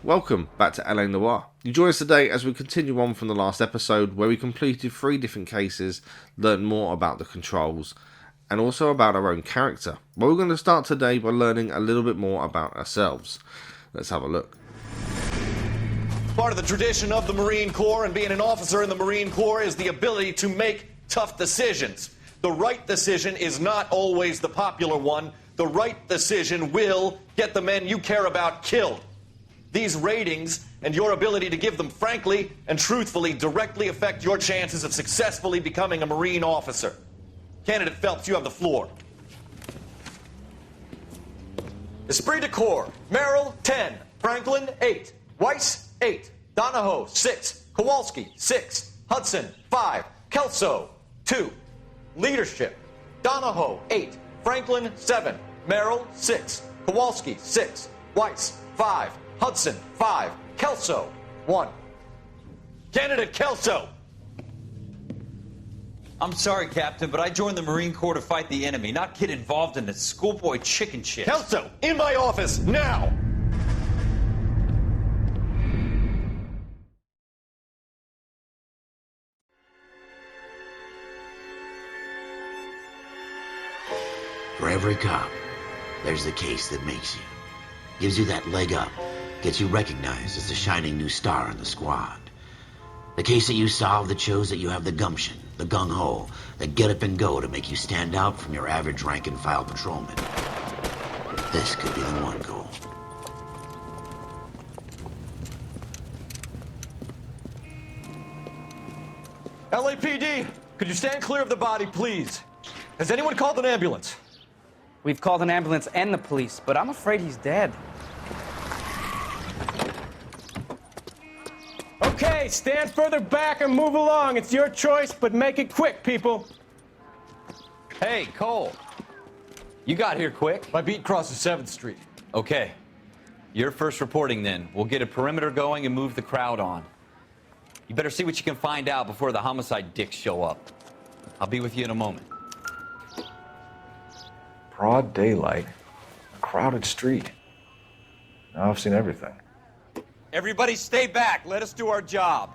welcome back to LA Noire. You join us today as we continue on from the last episode where we completed 3 different cases, learned more about the controls, and also about our own character. Well, we're going to start today by learning a little bit more about ourselves. Let's have a look. Part of the tradition of the Marine Corps and being an officer in the Marine Corps is the ability to make tough decisions. The right decision is not always the popular one. The right decision will get the men you care about killed. These ratings and your ability to give them frankly and truthfully directly affect your chances of successfully becoming a Marine officer. Candidate Phelps, you have the floor. Esprit de Corps, Merrill, 10. Franklin, 8. Weiss, 8. Donahoe, 6. Kowalski, 6. Hudson, 5. Kelso, 2. Leadership, Donahoe, 8. Franklin, 7. Merrill, 6. Kowalski, 6. Weiss, 5. Hudson, 5. Kelso, 1. Candidate Kelso. I'm sorry, Captain, but I joined the Marine Corps to fight the enemy, not get involved in the schoolboy chicken shit. Kelso, in my office, now! For every cop, there's the case that makes you. Gives you that leg up. Gets you recognized as the shining new star in the squad. The case that you solve that shows that you have the gumption, the gung-ho, the get up and go to make you stand out from your average rank-and-file patrolman. This could be the one goal. LAPD, could you stand clear of the body, please? Has anyone called an ambulance? We've called an ambulance and the police, but I'm afraid he's dead. Okay, stand further back and move along. It's your choice, but make it quick, people. Hey, Cole. You got here quick. My beat crosses 7th Street. Okay. You're first reporting then. We'll get a perimeter going and move the crowd on. You better see what you can find out before the homicide dicks show up. I'll be with you in a moment. Broad daylight, a crowded street. Now I've seen everything. Everybody stay back. Let us do our job.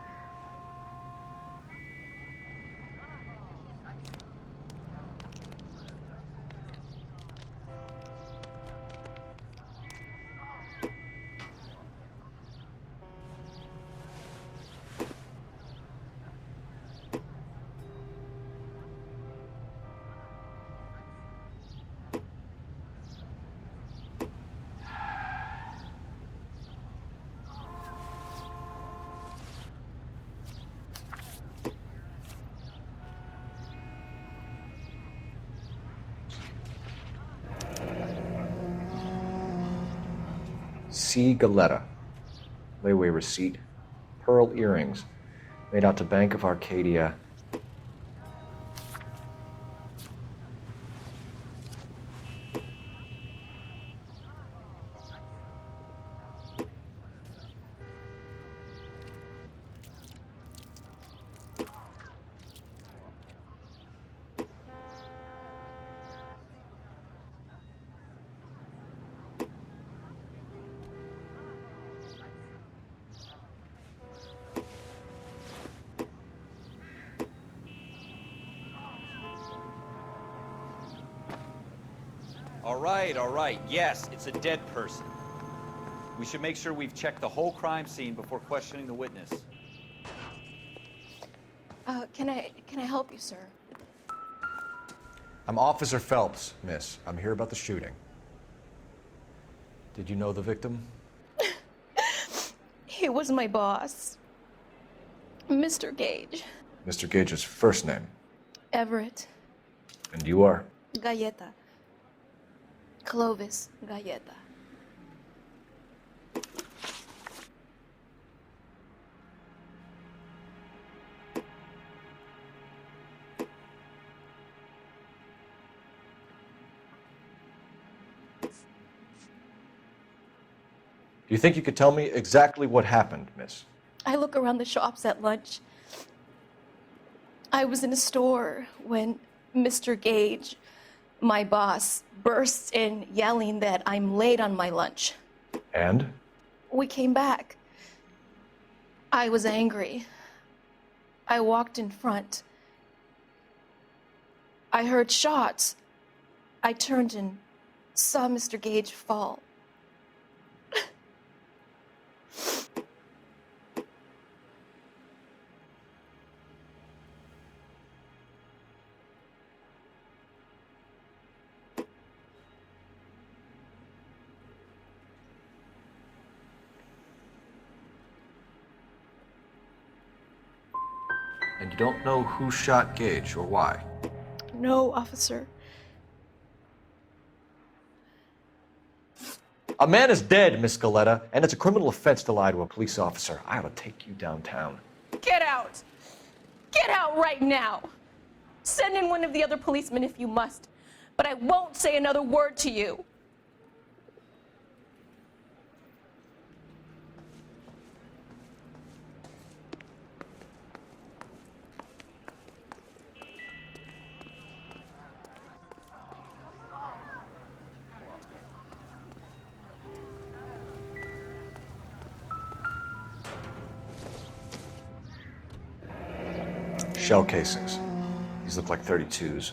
C. Galetta. Layaway receipt. Pearl earrings. Made out to Bank of Arcadia. All right. Yes, it's a dead person. We should make sure we've checked the whole crime scene before questioning the witness. Can I help you, sir? I'm Officer Phelps, miss. I'm here about the shooting. Did you know the victim? He was my boss, Mr. Gage. Mr. Gage's first name. Everett. And you are? Galleta. Clovis Galleta. Do you think you could tell me exactly what happened, miss? I look around the shops at lunch. I was in a store when Mr. Gage, my boss, bursts in yelling that I'm late on my lunch. And? we came back. I was angry. I walked in front. I heard shots. I turned and saw Mr. Gage fall. And you don't know who shot Gage or why? No, officer. A man is dead, Miss Galetta, and it's a criminal offense to lie to a police officer. I ought to take you downtown. Get out! Get out right now! Send in one of the other policemen if you must, but I won't say another word to you. Shell casings. These look like 32s.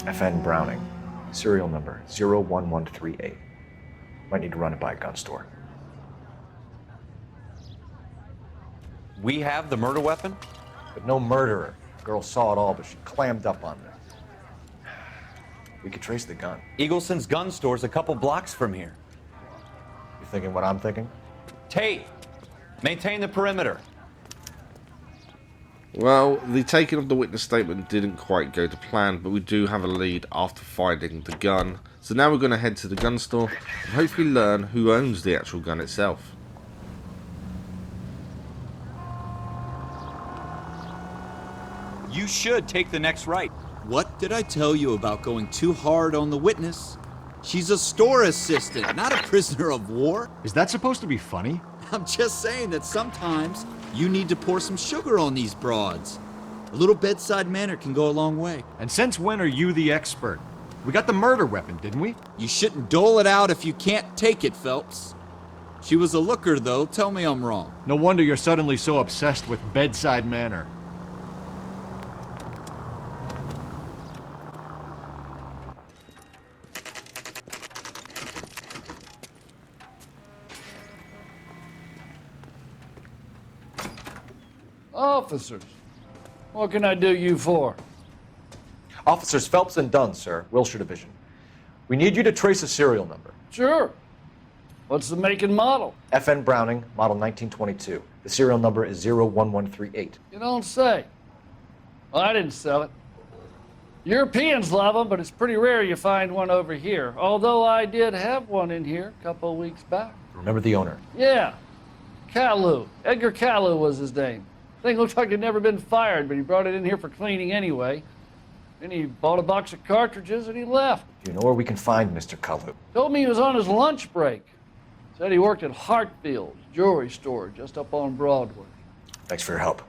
FN Browning. Serial number 01138. Might need to run it by a gun store. We have the murder weapon? But no murderer. The girl saw it all, but she clammed up on it. We could trace the gun. Eagleson's gun store's a couple blocks from here. You thinking what I'm thinking? Tate, maintain the perimeter. Well, the taking of the witness statement didn't quite go to plan, but we do have a lead after finding the gun. So now we're going to head to the gun store and hopefully learn who owns the actual gun itself. You should take the next right. What did I tell you about going too hard on the witness? She's a store assistant, not a prisoner of war. Is that supposed to be funny? I'm just saying that sometimes you need to pour some sugar on these broads. A little bedside manner can go a long way. And since when are you the expert? We got the murder weapon, didn't we? You shouldn't dole it out if you can't take it, Phelps. She was a looker, though. Tell me I'm wrong. No wonder you're suddenly so obsessed with bedside manner. Officers, what can I do you for? Officers Phelps and Dunn, sir, Wilshire Division. We need you to trace a serial number. Sure. What's the make and model? FN Browning, model 1922. The serial number is 01138. You don't say. Well, I didn't sell it. Europeans love them, but it's pretty rare you find one over here. Although I did have one in here a couple of weeks back. Remember the owner? Yeah. Caillou. Edgar Caillou was his name. Thing looks like it'd never been fired, but he brought it in here for cleaning anyway. Then he bought a box of cartridges and he left. Do you know where we can find Mr. Caillou? Told me he was on his lunch break. Said he worked at Hartfield jewelry store just up on Broadway. Thanks for your help.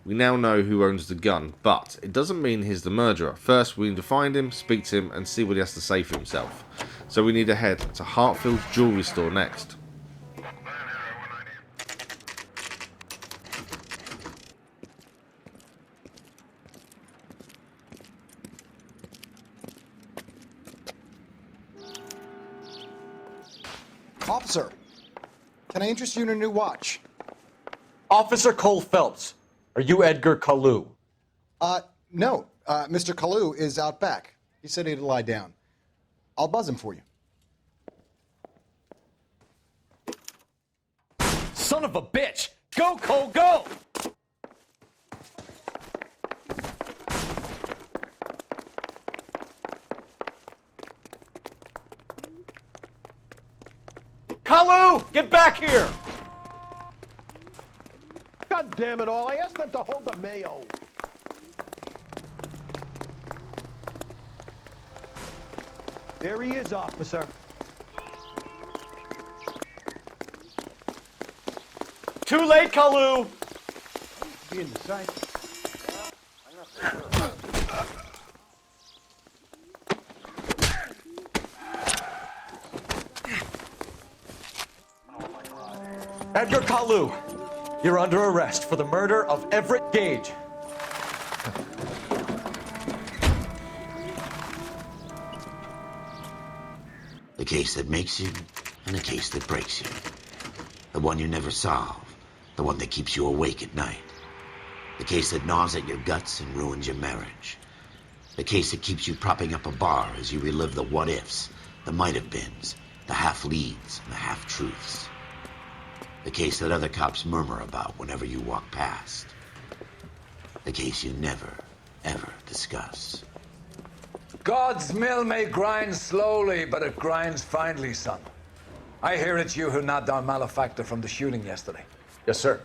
We now know who owns the gun, but it doesn't mean he's the murderer. First, we need to find him, speak to him, and see what he has to say for himself. So we need to head to Hartfield jewelry store next. Officer, can I interest you in a new watch? Officer Cole Phelps, are you Edgar Caillou? No. Mr. Caillou is out back. He said he'd lie down. I'll buzz him for you. Son of a bitch! Go, Cole, go! Caillou, get back here! God damn it all, I asked them to hold the mayo. There he is, officer. Too late, Kalu! Be in the sight. Edgar Kalu, you're under arrest for the murder of Everett Gage. The case that makes you, and the case that breaks you. The one you never solve, the one that keeps you awake at night. The case that gnaws at your guts and ruins your marriage. The case that keeps you propping up a bar as you relive the what-ifs, the might-have-beens, the half-leads, and the half-truths. The case that other cops murmur about whenever you walk past. The case you never, ever discuss. God's mill may grind slowly, but it grinds finely, son. I hear it's you who nabbed our malefactor from the shooting yesterday. Yes, sir.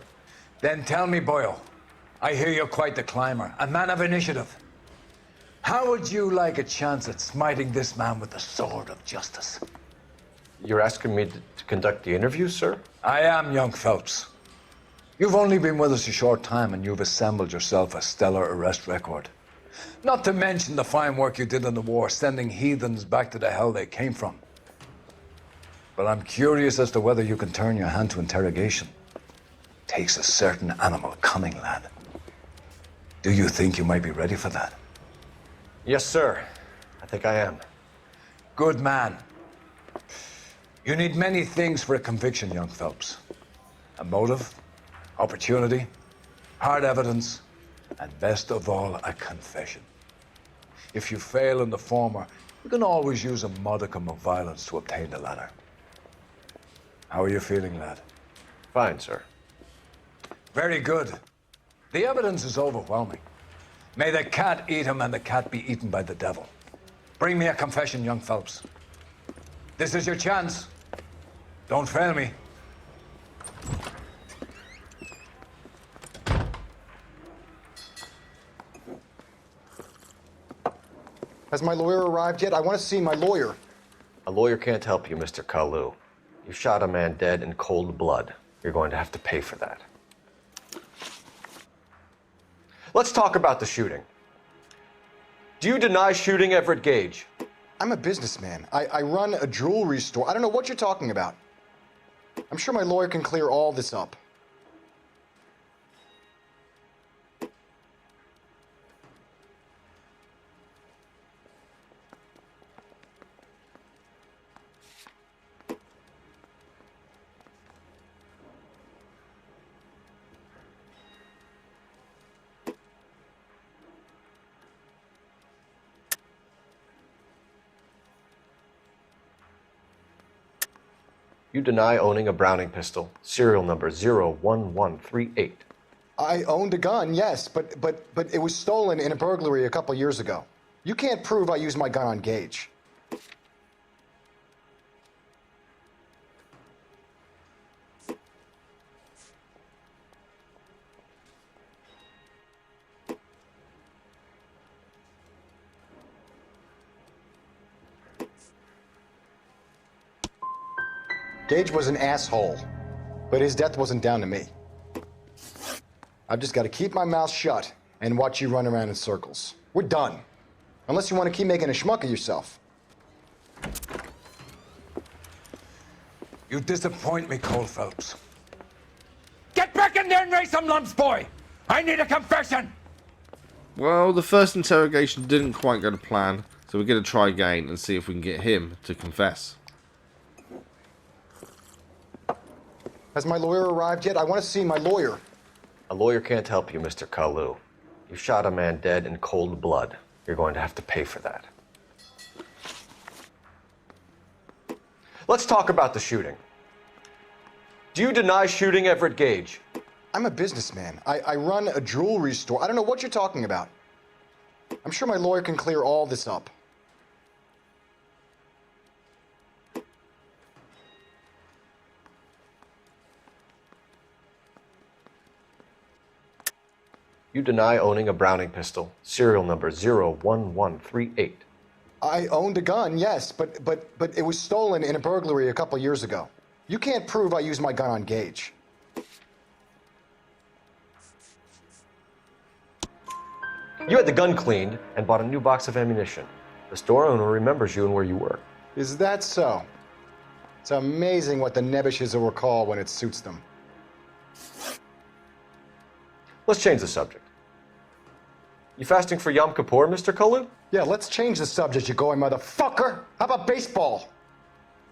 Then tell me, Boyle, I hear you're quite the climber, a man of initiative. How would you like a chance at smiting this man with the sword of justice? You're asking me to conduct the interview, sir? I am, young Phelps. You've only been with us a short time and you've assembled yourself a stellar arrest record. Not to mention the fine work you did in the war, sending heathens back to the hell they came from. But I'm curious as to whether you can turn your hand to interrogation. Takes a certain animal cunning, lad. Do you think you might be ready for that? Yes, sir. I think I am. Good man. You need many things for a conviction, young Phelps. A motive, opportunity, hard evidence, and best of all, a confession. If you fail in the former, you can always use a modicum of violence to obtain the latter. How are you feeling, lad? Fine, sir. Very good. The evidence is overwhelming. May the cat eat him and the cat be eaten by the devil. Bring me a confession, young Phelps. This is your chance. Don't fail me. Has my lawyer arrived yet? I want to see my lawyer. A lawyer can't help you, Mr. Kalu. You shot a man dead in cold blood. You're going to have to pay for that. Let's talk about the shooting. Do you deny shooting Everett Gage? I'm a businessman. I run a jewelry store. I don't know what you're talking about. I'm sure my lawyer can clear all this up. You deny owning a Browning pistol, serial number 01138. I owned a gun, yes, but it was stolen in a burglary a couple years ago. You can't prove I used my gun on Gage. Gage was an asshole, but his death wasn't down to me. I've just got to keep my mouth shut and watch you run around in circles. We're done. Unless you want to keep making a schmuck of yourself. You disappoint me, Cole Phelps. Get back in there and raise some lumps, boy! I need a confession! Well, the first interrogation didn't quite go to plan, so we're going to try again and see if we can get him to confess. Has my lawyer arrived yet? I want to see my lawyer. A lawyer can't help you, Mr. Kalu. You shot a man dead in cold blood. You're going to have to pay for that. Let's talk about the shooting. Do you deny shooting Everett Gage? I'm a businessman. I run a jewelry store. I don't know what you're talking about. I'm sure my lawyer can clear all this up. You deny owning a Browning pistol, serial number 01138. I owned a gun, yes, but it was stolen in a burglary a couple years ago. You can't prove I used my gun on Gage. You had the gun cleaned and bought a new box of ammunition. The store owner remembers you and where you were. Is that so? It's amazing what the Nebishes will recall when it suits them. Let's change the subject. You fasting for Yom Kippur, Mr. Kalu? Yeah, let's change the subject, you going motherfucker. How about baseball?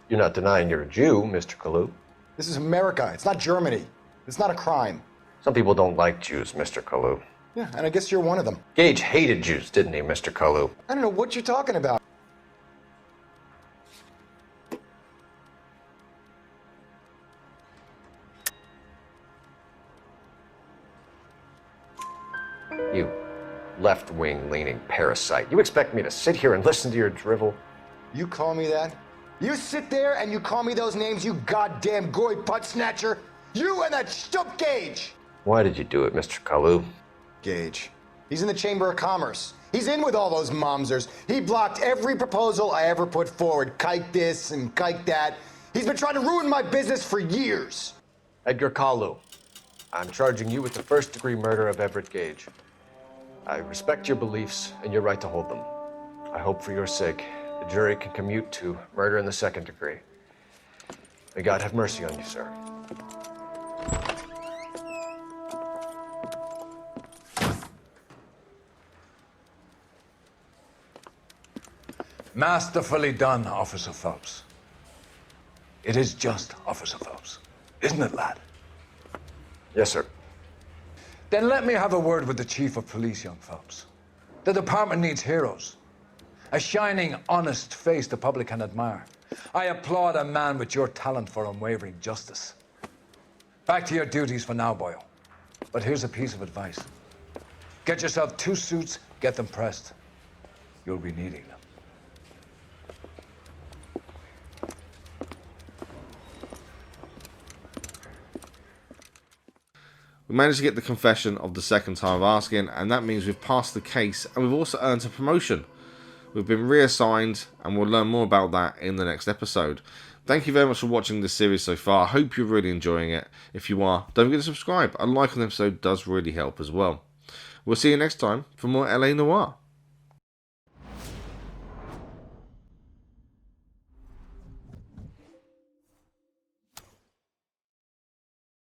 You're not denying you're a Jew, Mr. Kalu. This is America. It's not Germany. It's not a crime. Some people don't like Jews, Mr. Kalu. Yeah, and I guess you're one of them. Gage hated Jews, didn't he, Mr. Kalu? I don't know what you're talking about. You left-wing leaning parasite. You expect me to sit here and listen to your drivel? You call me that? You sit there and you call me those names, you goddamn goy putt snatcher? You and that stump Gage! Why did you do it, Mr. Kalu? Gage. He's in the Chamber of Commerce. He's in with all those momsers. He blocked every proposal I ever put forward. Kike this and kike that. He's been trying to ruin my business for years. Edgar Kalu, I'm charging you with the first-degree murder of Everett Gage. I respect your beliefs and your right to hold them. I hope for your sake the jury can commute to murder in the second degree. May God have mercy on you, sir. Masterfully done, Officer Phelps. It is just Officer Phelps, isn't it, lad? Yes, sir. Then let me have a word with the Chief of Police, young Phelps. The department needs heroes. A shining, honest face the public can admire. I applaud a man with your talent for unwavering justice. Back to your duties for now, boyo. But here's a piece of advice. Get yourself 2 suits, get them pressed. You'll be needing them. We managed to get the confession of the second time of asking, and that means we've passed the case and we've also earned a promotion. We've been reassigned and we'll learn more about that in the next episode. Thank you very much for watching this series so far. I hope you're really enjoying it. If you are, don't forget to subscribe. A like on the episode does really help as well. We'll see you next time for more LA Noire.